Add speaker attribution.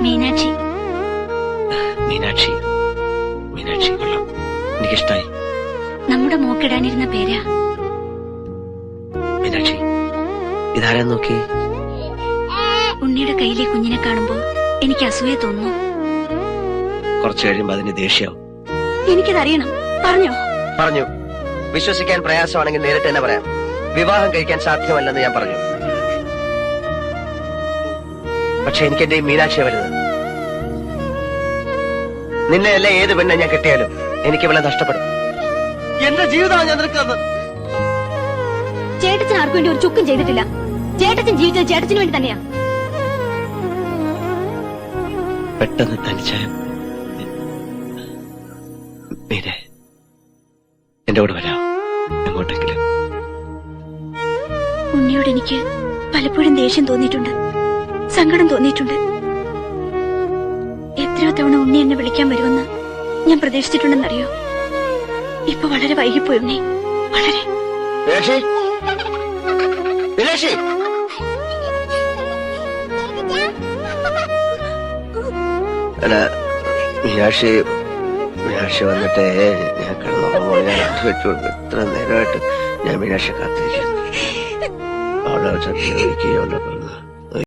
Speaker 1: മീനാക്ഷി.
Speaker 2: മീനാക്ഷി മീനാക്ഷി കൊള്ളാം, എനിക്കിഷ്ടായി.
Speaker 1: നമ്മുടെ മോക്കിടാനിരുന്ന പേരാ.
Speaker 2: മീനാക്ഷി, ഇതാരാ നോക്കി?
Speaker 1: ഉണ്ണിയുടെ കയ്യിലെ കുഞ്ഞിനെ കാണുമ്പോ എനിക്ക് അസൂയ തോന്നുന്നു.
Speaker 2: കുറച്ചു കഴിയുമ്പോ അതിന് ദേഷ്യാവും.
Speaker 1: എനിക്കതറിയണം. പറഞ്ഞോ?
Speaker 2: പറഞ്ഞു. വിശ്വസിക്കാൻ പ്രയാസമാണെങ്കിൽ നേരിട്ട് തന്നെ പറയാം. വിവാഹം കഴിക്കാൻ സാധ്യമല്ലെന്ന് ഞാൻ പറഞ്ഞു. പക്ഷെ എനിക്ക് എന്റെ മീനാക്ഷിയെ വരുന്നത്. നിന്നെയല്ല ഏത് പെണ്ണെ ഞാൻ കെട്ടിയാലും എനിക്ക് ഇവളെ നഷ്ടപ്പെടും. എന്റെ ജീവിതമാണ് ഞാൻ നിൽക്കുന്നത്.
Speaker 1: ചേട്ടച്ചൻ ആർക്കും വേണ്ടി ഒരു ചുക്കും ചെയ്തിട്ടില്ല. ചേട്ടച്ചൻ ജീവിച്ചത് ചേട്ടച്ചന് വേണ്ടി തന്നെയാ.
Speaker 2: പെട്ടെന്ന് തനിച്ചായ മീരെ, എന്റെ കൂടെ വരാം എങ്ങോട്ടെങ്കിലും.
Speaker 1: ഉണ്ണിയോട് എനിക്ക് പലപ്പോഴും ദേഷ്യം തോന്നിയിട്ടുണ്ട്, സങ്കടം തോന്നിയിട്ടുണ്ട്. എത്രയോ തവണ ഉണ്ണി എന്നെ വിളിക്കാൻ വരുമെന്ന് ഞാൻ പ്രതീക്ഷിച്ചിട്ടുണ്ടെന്നറിയോ? ഇപ്പൊ വളരെ വൈകിപ്പോയി ഉണ്ണി, വളരെ.
Speaker 2: മീനാക്ഷി വന്നിട്ട് ഞാൻ കിടന്നുറങ്ങുമ്പോൾ ഞാൻ വെച്ചു കൊടുക്കും. ഇത്ര നേരമായിട്ട് ഞാൻ മീനാക്ഷി കാത്തിരിക്കുന്നു. അവളെ ചോദിക്കുകയോ